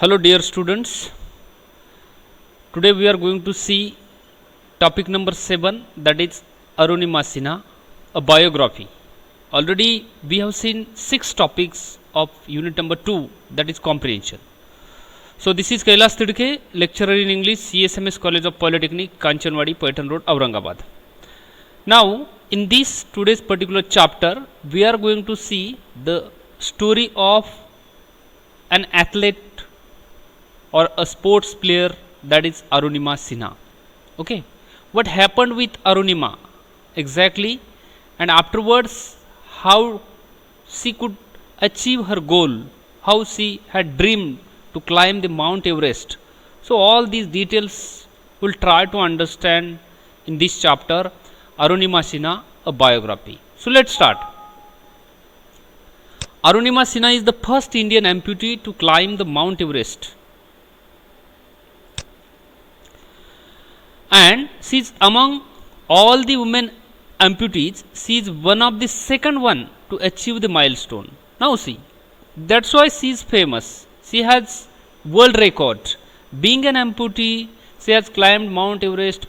Hello dear students, today we are going to see topic number 7, that is Arunima Sinha, a biography. Already we have seen 6 topics of unit number 2, that is comprehension. So this is Kailas Tidke, lecturer in English, CSMS College of Polytechnic, Kanchanwadi, Paitan Road, Aurangabad. Now in this today's particular chapter we are going to see the story of an athlete or a sports player, that is Arunima Sinha. Okay, what happened with Arunima exactly, and afterwards how she could achieve her goal, how she had dreamed to climb the Mount Everest. So all these details we'll try to understand in this chapter, Arunima Sinha, a biography. So let's start. Arunima Sinha is the first Indian amputee to climb the Mount Everest, and she is among all the women amputees, she is one of the second one to achieve the milestone. Now see, that's why she is famous. She has world record. Being an amputee, she has climbed Mount Everest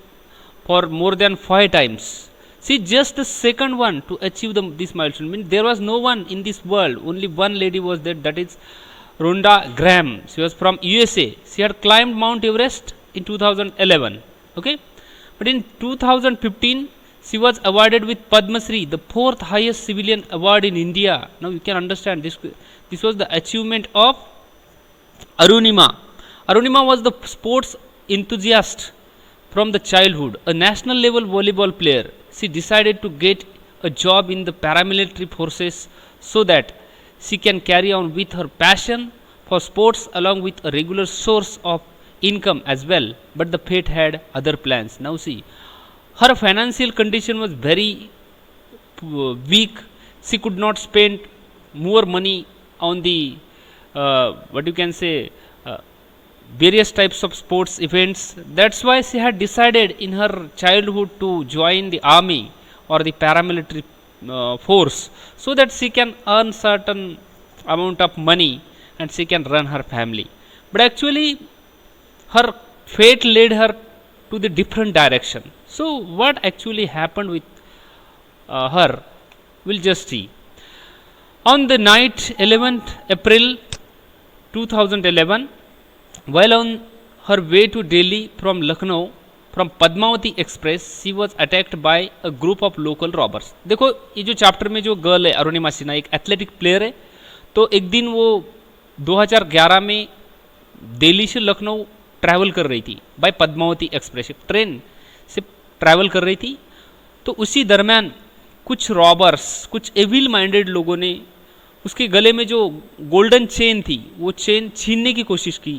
for more than 5 times. She is just the second one to achieve this milestone. I mean, there was no one in this world, only one lady was there, that is Rhonda Graham. She was from USA. She had climbed Mount Everest in 2011. Okay, but in 2015 she was awarded with Padma Shri, the 4th highest civilian award in India. Now you can understand this was the achievement of Arunima. Arunima was the sports enthusiast from the childhood, a national level volleyball player. She decided to get a job in the paramilitary forces so that she can carry on with her passion for sports along with a regular source of income as well, but the fate had other plans. Now see, her financial condition was very weak. She could not spend more money on the what you can say various types of sports events. That's why she had decided in her childhood to join the army or the paramilitary force, so that she can earn certain amount of money and she can run her family. But actually her fate led her to the different direction. So what actually happened with her, we'll just see. On the night 11th April 2011, while on her way to Delhi from Lucknow from Padmavati Express, she was attacked by a group of local robbers. देखो ये जो chapter में जो girl है अरुणिमा सिन्हा, एक athletic player है. तो एक दिन वो 2011 में दिल्ली से लखनऊ ट्रैवल कर रही थी बाय पद्मावती एक्सप्रेस, ट्रेन से ट्रैवल कर रही थी. तो उसी दरमियान कुछ रॉबर्स, कुछ एविल माइंडेड लोगों ने उसके गले में जो गोल्डन चेन थी वो चेन छीनने की कोशिश की.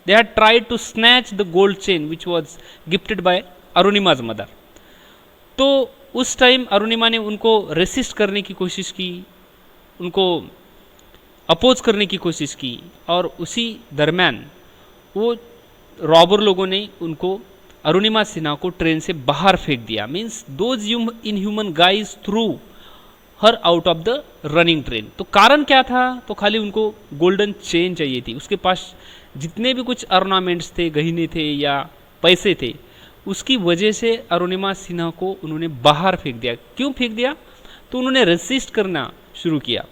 They had tried to snatch the gold chain which was gifted by Arunima's mother. तो उस टाइम अरुणिमा ने उनको रेसिस्ट करने की कोशिश की, उनको अपोज करने की कोशिश की, और उसी दरमियान वो रॉबर लोगों ने उनको अरुणिमा सिन्हा को ट्रेन से बाहर फेंक दिया. Means those in human guys through her out of the running train. तो कारण क्या था? तो खाली उनको गोल्डन चेन चाहिए थी. उसके पास जितने भी कुछ ऑर्नामेंट्स थे, गहने थे या पैसे थे, उसकी वजह से अरुणिमा सिन्हा को उन्होंने बाहर फेंक दिया. क्यों फेंक दिया? तो उन्होंने रेसिस्ट करना शुरू किया.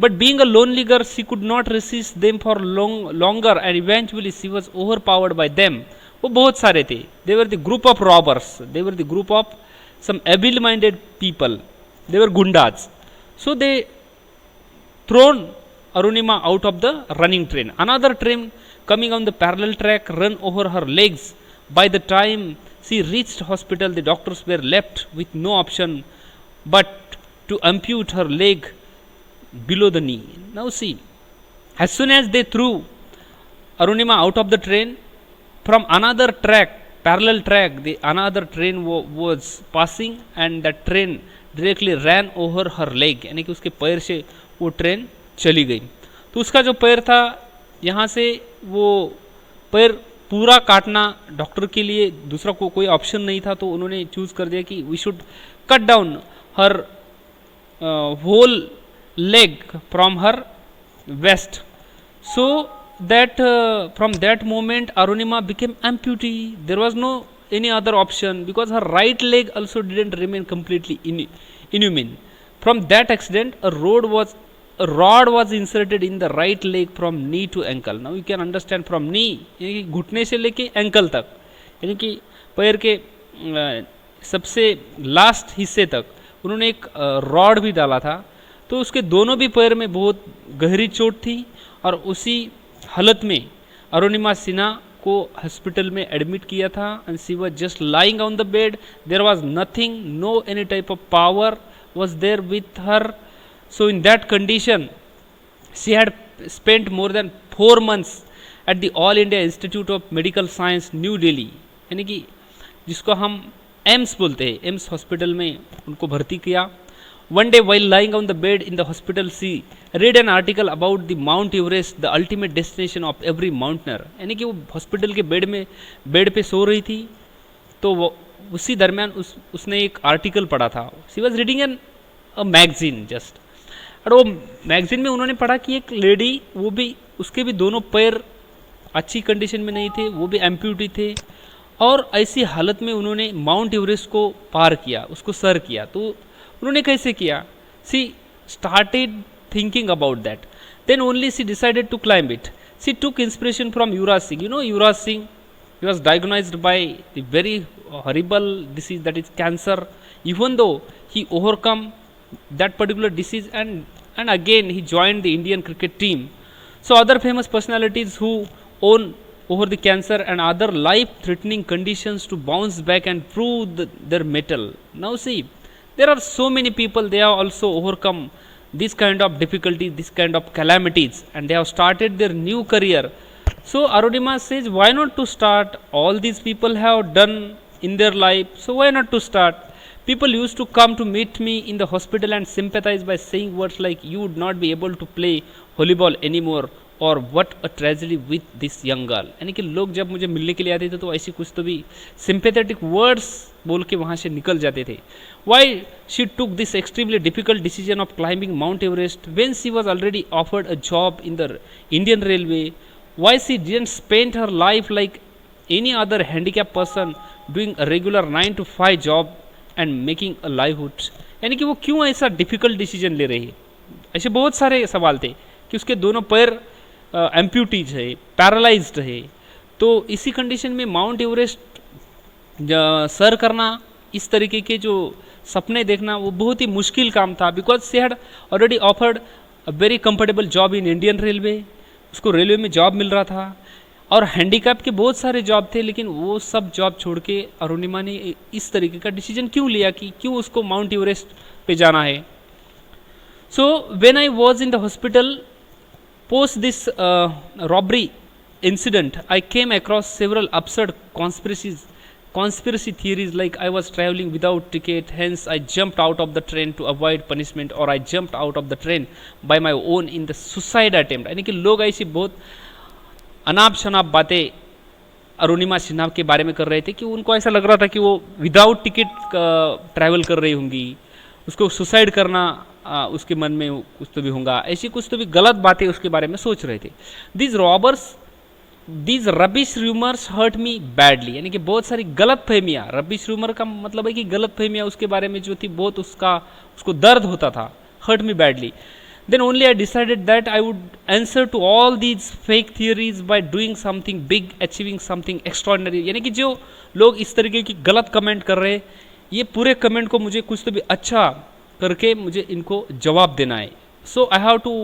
But being a lonely girl, she could not resist them for longer, and eventually she was overpowered by them. वो बहुत सारे थे. They were the group of robbers. They were the group of some able-minded people. They were gundas. So they thrown Arunima out of the running train. Another train coming on the parallel track ran over her legs. By the time she reached hospital, the doctors were left with no option but to ampute her leg below the knee. Now see, as soon as they threw Arunima out of the train, from another track, parallel track, the another train was passing, and that train directly ran over her leg. यानी कि उसके पैर से वो train चली गई. तो उसका जो पैर था, यहाँ से वो पैर पूरा काटना डॉक्टर के लिए दूसरा कोई ऑप्शन नहीं था. तो उन्होंने चूज कर दिया कि we should cut down her whole leg from her waist. So that from that moment Arunima became amputee. There was no any other option because her right leg also didn't remain completely inhuman. From that accident, a rod was inserted in the right leg from knee to ankle. Now you can understand from knee यानी कि घुटने से लेके ankle तक, यानी कि पैर के सबसे लास्ट हिस्से तक उन्होंने एक रॉड भी डाला था. तो उसके दोनों भी पैर में बहुत गहरी चोट थी और उसी हालत में अरुणिमा सिन्हा को हॉस्पिटल में एडमिट किया था. And she was just lying on the bed. There was nothing, no any type of power was there with her. So in that condition she had spent more than 4 months at the All India Institute of Medical Science, New Delhi, यानी कि जिसको हम AIIMS बोलते हैं, AIIMS hospital में उनको भर्ती किया. One day while lying on the bed in the hospital, she read an article about the Mount Everest, the ultimate destination of every mountaineer. यानी कि वो हॉस्पिटल के बेड पे सो रही थी. तो वो उसी दरमियान उसने एक आर्टिकल पढ़ा था. She was reading an a magazine just, और वो मैगजीन में उन्होंने पढ़ा कि एक लेडी, वो भी उसके भी दोनों पैर अच्छी कंडीशन में नहीं थे, वो भी एम्प्यूटी थे, और ऐसी हालत में उन्होंने माउंट एवरेस्ट को पार किया, उसको सर किया. तो उन्होंने कैसे किया? She started thinking about that. Then only she decided to climb it. She took inspiration from Yuvraj Singh. You know Yuvraj Singh, he was diagnosed by the very horrible disease that is cancer. Even though he overcome that particular disease, and again he joined the Indian cricket team. So other famous personalities who own over the cancer and other life threatening conditions to bounce back and prove their mettle. Now see, there are so many people, they have also overcome this kind of difficulties, this kind of calamities, and they have started their new career. So Arunima says, why not to start? All these people have done in their life, so why not to start? People used to come to meet me in the hospital and sympathize by saying words like, you would not be able to play volleyball anymore, or what a tragedy with this young girl. यानी कि लोग जब मुझे मिलने के लिए आते थे तो ऐसी कुछ तो भी sympathetic words बोल के वहाँ से निकल जाते थे. Why she took this extremely difficult decision of climbing Mount Everest when she was already offered a job in the Indian Railway? Why she didn't spend her life like any other handicapped person doing a regular 9 to 5 job and making a livelihood? यानी कि वो क्यों ऐसा difficult decision ले रही है? ऐसे बहुत सारे सवाल थे कि उसके दोनों पैर एम्प्यूटीज है, पैरालाइज्ड है. तो इसी कंडीशन में माउंट एवरेस्ट सर करना, इस तरीके के जो सपने देखना, वो बहुत ही मुश्किल काम था. Because she had already offered a very comfortable job in Indian railway. उसको रेलवे में जॉब मिल रहा था और हैंडीकैप के बहुत सारे जॉब थे, लेकिन वो सब जॉब छोड़ के अरुणिमा ने इस तरीके का डिसीजन क्यों लिया कि क्यों उसको माउंट एवरेस्ट पे जाना है. So when I was in the hospital post this robbery incident, I came across several absurd conspiracy theories like I was traveling without ticket, hence I jumped out of the train to avoid punishment, or I jumped out of the train by my own in the suicide attempt. यानी कि लोग ऐसी बहुत अनाप शनाप बातें अरुणिमा सिन्हा के बारे में कर रहे थे कि उनको ऐसा लग रहा था कि वो विदाउट टिकट ट्रैवल कर रही होंगी, उसको सुसाइड करना उसके मन में कुछ तो भी होगा, ऐसी कुछ तो भी गलत बातें उसके बारे में सोच रहे थे. These rubbish rumors hurt me badly. यानी कि बहुत सारी गलत फहमियाँ, रबिश रूमर का मतलब है कि गलत फहमियाँ उसके बारे में जो थी बहुत उसको दर्द होता था. hurt me badly. Then only I decided that I would answer to all these fake theories by doing something big, achieving something extraordinary. यानी कि जो लोग इस तरीके की गलत कमेंट कर रहे हैं, ये पूरे कमेंट को मुझे कुछ तो भी अच्छा करके मुझे इनको जवाब देना है. So I have to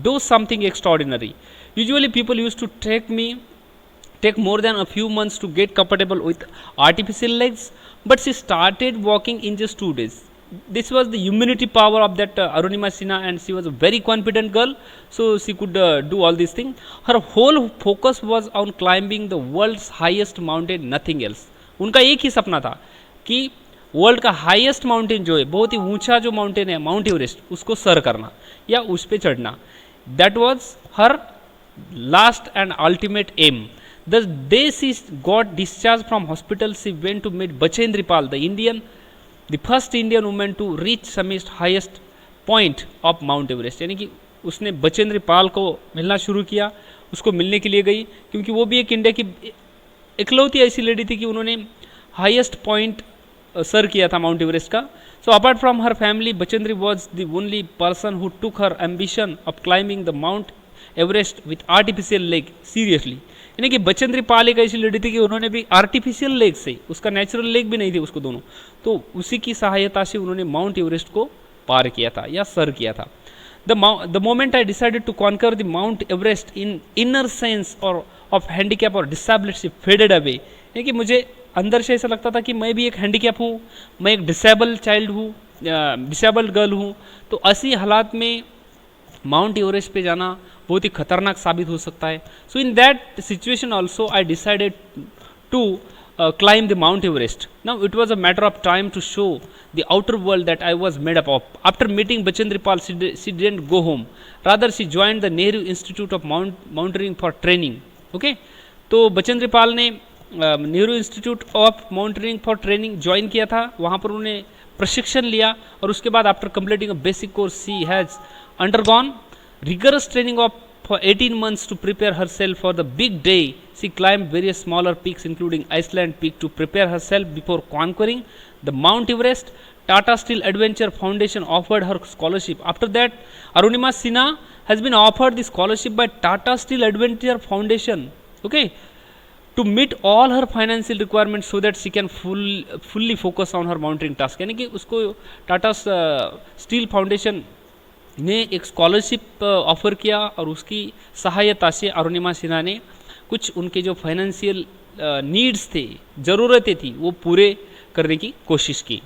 do something extraordinary. Usually people used to take more than a few months to get comfortable with artificial legs, but she started walking in just 2 days. This was the immunity power of that Arunima Sinha, and she was a very confident girl, so she could do all these things. Her whole focus was on climbing the world's highest mountain, nothing else. उनका एक ही सपना था कि world का highest mountain जो है, बहुत ही ऊंचा जो माउंटेन है माउंट एवरेस्ट, उसको सर करना या उस पर चढ़ना. That was her last and ultimate aim. The day she got discharged from hospital, she went to meet Bachendri Pal, the first Indian woman to reach summit highest point of Mount Everest. यानी कि उसने बचेंद्र पाल को मिलना शुरू किया उसको मिलने के लिए गई, क्योंकि वो भी एक इंडिया की इकलौती ऐसी लेडी थी कि उन्होंने हाईएस्ट पॉइंट सर किया था माउंट एवरेस्ट का. So apart from her family, Bachendri was the only person who took her ambition of climbing the Mount Everest with artificial leg seriously. यानी कि बचेंद्री पाल एक ऐसी लेडी थी कि उन्होंने भी आर्टिफिशियल लेग से, उसका नेचुरल लेग भी नहीं थी उसको दोनों, तो उसी की सहायता से उन्होंने माउंट एवरेस्ट को पार किया था या सर किया था. The moment I decided to conquer the Mount Everest, in inner sense or of handicap or disability faded away. यानी कि मुझे अंदर से ऐसा लगता था कि मैं भी एक हैंडीकैप हूँ, मैं एक डिसेबल चाइल्ड हूँ, डिसेबल्ड गर्ल हूँ. तो ऐसी हालात में माउंट एवरेस्ट पे जाना बहुत ही खतरनाक साबित हो सकता है. So in that situation also I decided to climb the Mount Everest. Now it was a matter of time to show the outer world that I was made up of. After meeting Bachendri Pal, she didn't go home. Rather, she joined the Nehru Institute of Mountaineering for training. Okay? तो बचेंद्री पाल ने Nehru institute of mountaineering for training join किया था. वहाँ पर उन्होंने प्रशिक्षण लिया और उसके बाद after completing a basic course she has undergone rigorous training of for 18 months to prepare herself for the big day. She climbed various smaller peaks including Iceland Peak to prepare herself before conquering the Mount Everest. Tata Steel Adventure Foundation offered her scholarship. After that, Arunima Sinha has been offered the scholarship by Tata Steel Adventure Foundation, okay, to meet all her financial requirements so that she can fully focus on her mountaineering task. यानी कि उसको Tata steel foundation ने एक scholarship offer किया और उसकी सहायता से अरुणिमा सिन्हा ने कुछ उनके जो फाइनेंशियल नीड्स थे, ज़रूरतें थी, वो पूरे करने की कोशिश की.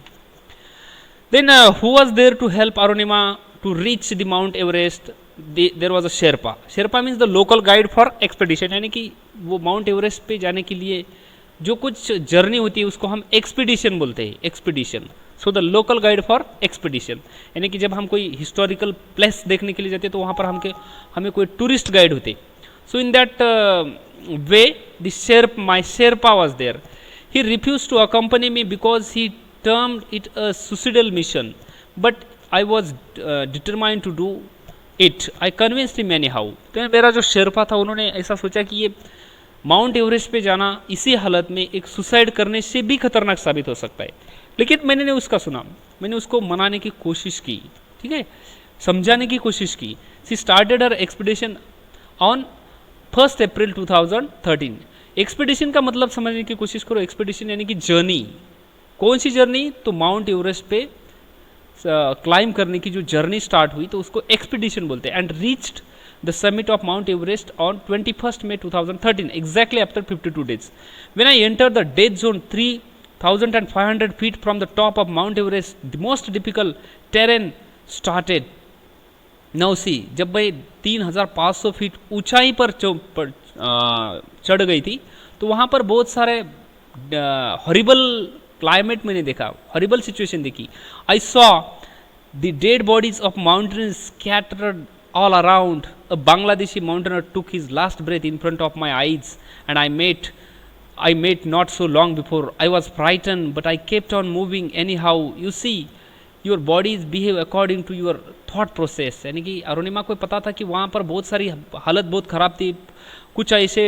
Then who was there to help Arunima to reach the Mount Everest? There was a sherpa. Sherpa means the local guide for expedition. यानी कि वो माउंट एवरेस्ट पे जाने के लिए जो कुछ जर्नी होती है उसको हम एक्सपीडिशन बोलते हैं, expedition. So the local guide for expedition. यानी कि जब हम कोई हिस्टोरिकल प्लेस देखने के लिए जाते हैं तो वहाँ पर हमें कोई टूरिस्ट गाइड होते. So in that way my sherpa was there. He refuse to accompany me because he termed it a suicidal mission, but I was determined to do it. I convinced him anyhow. तो मेरा जो शेरपा था उन्होंने ऐसा सोचा कि ये mount Everest पे जाना इसी हालत में एक सुसाइड करने से भी खतरनाक साबित हो सकता है. लेकिन मैंने नहीं उसका सुना, मैंने उसको मनाने की कोशिश की, ठीक है, समझाने की कोशिश की. She started her expedition on 1 April 2013. Expedition का मतलब समझने की कोशिश करो. एक्सपीडिशन यानी कि जर्नी. कौन सी जर्नी? तो माउंट एवरेस्ट पे क्लाइंब करने की जो जर्नी स्टार्ट हुई तो उसको एक्सपीडिशन बोलते हैं. And reached the summit of Mount Everest on 21st May 2013, exactly after 52 days. When I entered the death zone 3,500 feet from the top of Mount Everest, the most difficult terrain started. Now see, जब मैं 3,500 feet ऊंचाई पर चढ़ गई थी तो वहाँ पर बहुत सारे हॉरिबल क्लाइमेट मैंने देखा, हॉरिबल सिचुएशन देखी. I saw the dead bodies of mountains scattered all around. A Bangladeshi mountaineer took his last breath in front of my eyes, and I met not so long before. I was frightened, but I kept on moving anyhow. You see, your bodies behave according to your thought process. यानी कि अरुणिमा को पता था कि वहाँ पर बहुत सारी हालत बहुत ख़राब थी. कुछ ऐसे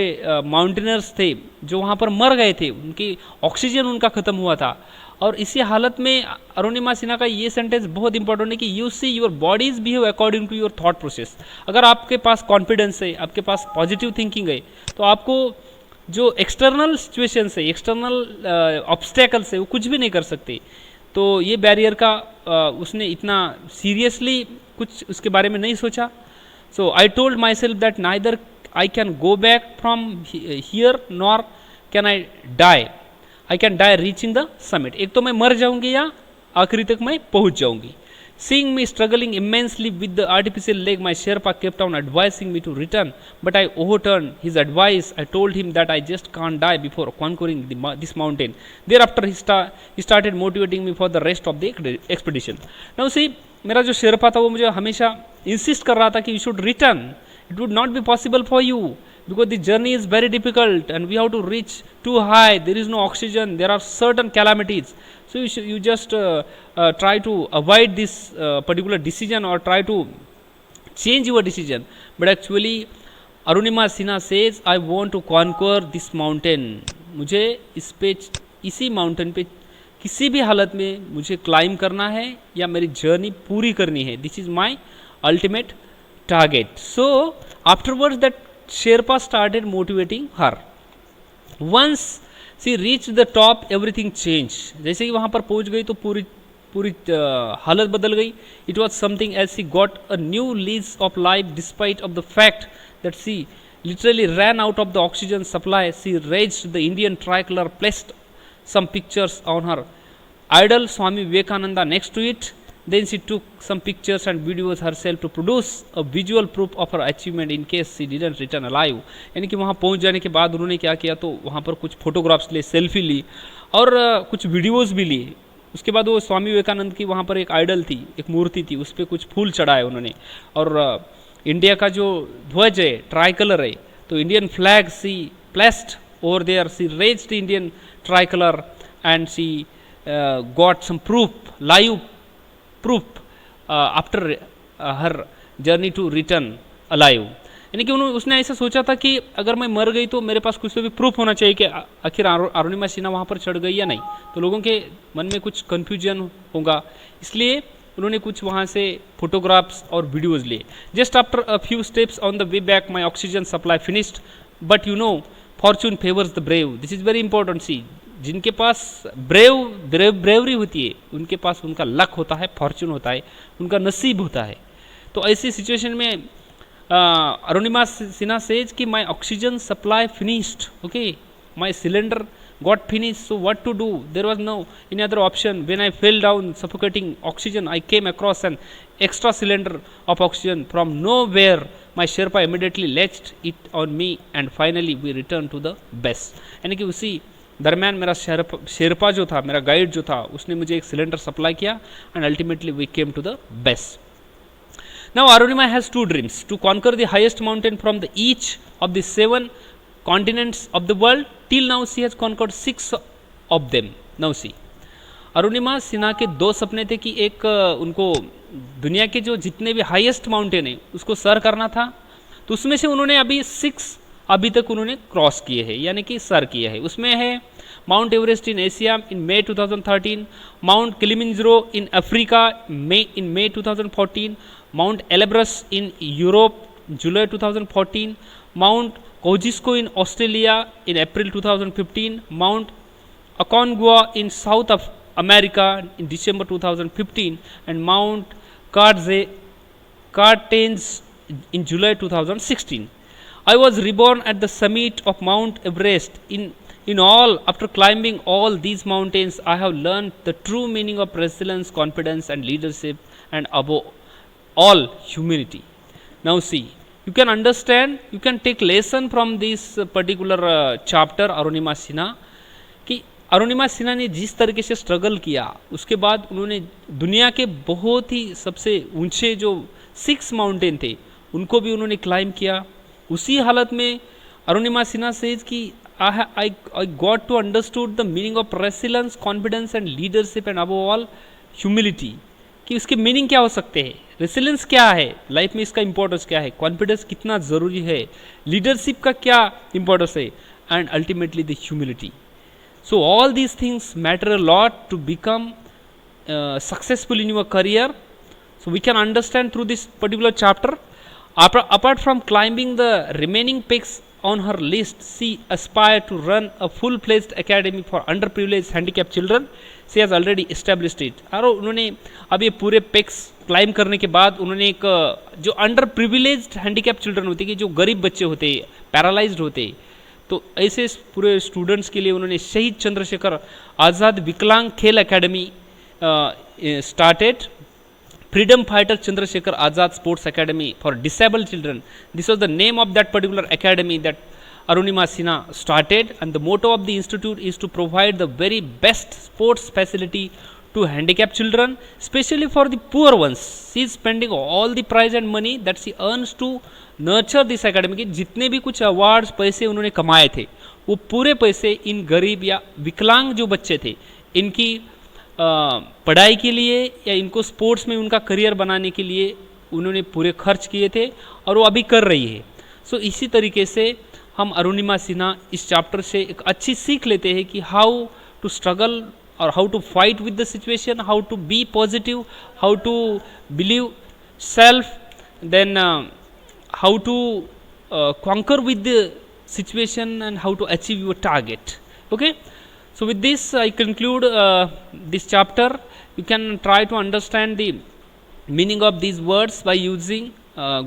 माउंटेनर्स थे जो वहाँ पर मर गए थे, उनकी ऑक्सीजन उनका ख़त्म हुआ था. और इसी हालत में अरुणिमा सिन्हा का ये सेंटेंस बहुत इंपॉर्टेंट है कि you see your bodies behave according to your thought process. अगर आपके पास कॉन्फिडेंस है, आपके पास पॉजिटिव थिंकिंग है, तो आपको जो एक्सटर्नल सिचुएशंस है, एक्सटर्नल ऑब्स्टेकल्स है, वो कुछ भी नहीं कर सकते. तो ये बैरियर का उसने इतना सीरियसली कुछ उसके बारे में नहीं सोचा. So I told myself that neither I can go back from here nor can I die. I can die reaching the summit. एक तो मैं मर जाऊंगी या आखिरी तक मैं पहुंच जाऊंगी. Seeing me struggling immensely with the artificial leg, my Sherpa kept on advising me to return, but I overturned his advice. I told him that I just can't die before conquering this mountain. Thereafter, he started motivating me for the rest of the expedition. Now see, मेरा जो शेरपा था वो मुझे हमेशा insist कर रहा था कि you should return. It would not be possible for you because the journey is very difficult and we have to reach too high. There is no oxygen. There are certain calamities. So you just try to avoid this particular decision or try to change your decision. But actually, Arunima Sinha says I want to conquer this mountain, मुझे इस पे, इसी mountain पे किसी भी हालत में मुझे क्लाइम करना है या मेरी जर्नी पूरी करनी है, this is my ultimate target. So afterwards that sherpa started motivating her. Once she reach the top everything change. जैसे ही वहाँ पर पहुँच गई तो पूरी हालत बदल गई. It was something as she got a new lease of life despite of the fact that she literally ran out of the oxygen supply. She raised the Indian tricolor, placed some pictures on her idol Swami Vivekananda next to it. Then she took some pictures and videos herself to produce a visual proof of her achievement in case she didn't return alive. यानी कि वहाँ पहुँच जाने के बाद उन्होंने क्या किया, तो वहाँ पर कुछ फोटोग्राफ्स लिए, सेल्फी ली और कुछ वीडियोज़ भी लिए. उसके बाद वो स्वामी विवेकानंद की वहाँ पर एक आइडल थी, एक मूर्ति थी, उस पर कुछ फूल चढ़ाए उन्होंने. और इंडिया का जो ध्वज है, ट्राई कलर है, तो Indian flag she placed over there. She raised Indian tricolour and she got some proof, live proof after her journey to return alive. यानी कि उसने ऐसा सोचा था कि अगर मैं मर गई तो मेरे पास कुछ तो भी प्रूफ होना चाहिए कि आखिर अरुणिमा सिन्हा वहाँ पर चढ़ गई या नहीं, तो लोगों के मन में कुछ कन्फ्यूजन होगा, इसलिए उन्होंने कुछ वहाँ से फोटोग्राफ्स और वीडियोज़ लिए. Just after a few steps on the way back my oxygen supply finished, but you know fortune favours the brave. This is very important. See, जिनके पास ब्रेवरी होती है, उनके पास उनका लक होता है, फॉर्चून होता है, उनका नसीब होता है. तो ऐसी सिचुएशन में अरुणिमा सिन्हा सेज कि माई oxygen supply finished, okay, my cylinder got finished, so what to do? There was no any other option. When I fell down suffocating oxygen, I came across an extra cylinder of oxygen from nowhere. My Sherpa immediately latched it on me and finally we returned to the base. यानी कि उसी दरम्यान मेरा शेरपा जो था, मेरा guide जो था, उसने मुझे एक सिलेंडर सप्लाई किया and ultimately we came to the base. Now Arunima has two dreams: to conquer the highest mountain from the each of the 7 continents of the world. Till now she has conquered 6 of them. Now see, Arunima Sinha के 2 सपने थे कि एक उनको दुनिया के जो जितने भी हाईएस्ट माउंटेन है उसको सर करना था, तो उसमें से उन्होंने अभी 6 अभी तक उन्होंने क्रॉस किए हैं, यानी कि सर किए हैं. उसमें है Mount Everest in Asia in May 2013, Mount Kilimanjaro in Africa in May 2014, Mount Elbrus in Europe July 2014, Mount Kosciuszko in Australia in April 2015, Mount Aconcagua in South of America in December 2015, and Mount Cartens in July 2016. I was reborn at the summit of Mount Everest. In all, after climbing all these mountains, I have learned the true meaning of resilience, confidence, and leadership, and above all, humility. Now see, you can understand, you can take lesson from this particular chapter Arunima Sinha, कि अरुणिमा सिन्हा ने जिस तरीके से struggle किया, उसके बाद उन्होंने दुनिया के बहुत ही सबसे ऊंचे जो 6 माउंटेन थे उनको भी उन्होंने क्लाइम किया. उसी हालत में अरुणिमा सिन्हा सेज कि I got to understood the meaning of resilience, confidence and leadership and above all humility. कि उसके मीनिंग क्या हो सकते हैं, रेसिलेंस क्या है लाइफ में, इसका इंपॉर्टेंस क्या है, कॉन्फिडेंस कितना ज़रूरी है, लीडरशिप का क्या इंपॉर्टेंस है, and ultimately the humility. So all these things matter a lot to become successful in your career. So we can understand through this particular chapter. Apart from climbing the remaining peaks on her list, she aspired to run a full-fledged academy for underprivileged handicapped children. She has already established it. और उन्होंने अब ये पूरे PECS climb करने के बाद उन्होंने एक जो अंडर प्रिविलेज्ड हैंडीकैप चिल्ड्रन होते हैं, कि जो गरीब बच्चे होते हैं, पैरालाइज्ड होते हैं, तो ऐसे पूरे स्टूडेंट्स के लिए उन्होंने शहीद चंद्रशेखर आज़ाद विकलांग खेल academy started. Freedom Fighter Chandrasekhar Azad Sports Academy for Disabled Children. This was the name of that particular academy that Arunima Sinha started, and the motto of the institute is to provide the very best sports facility to handicapped children, especially for the poor ones. She is spending all the prize and money that she earns to nurture this academy. कि जितने भी कुछ awards पैसे उन्होंने कमाए थे, वो पूरे पैसे इन गरीब या विकलांग जो बच्चे थे इनकी पढ़ाई के लिए या इनको स्पोर्ट्स में उनका करियर बनाने के लिए उन्होंने पूरे खर्च किए थे, और वो अभी कर रही है. सो इसी तरीके से हम अरुणिमा सिन्हा इस चैप्टर से एक अच्छी सीख लेते हैं कि हाउ टू स्ट्रगल और how to fight with the situation, how to be positive, how to believe self, then how to conquer with the situation and how to achieve your target. Okay, so with this I conclude this chapter. You can try to understand the meaning of these words by using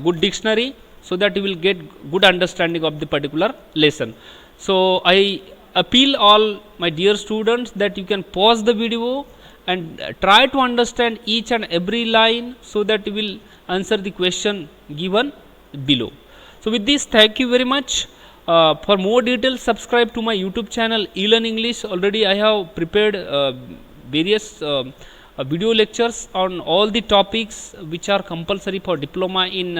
good dictionary, so that you will get good understanding of the particular lesson. So I appeal all my dear students that you can pause the video and try to understand each and every line, so that you will answer the question given below. So with this, thank you very much. For more details, subscribe to my YouTube channel eLearn English. Already I have prepared various video lectures on all the topics which are compulsory for diploma in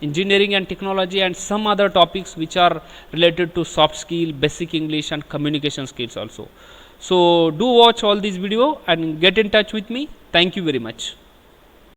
engineering and technology, and some other topics which are related to soft skill, basic English and communication skills also. So do watch all these video and get in touch with me. Thank you very much.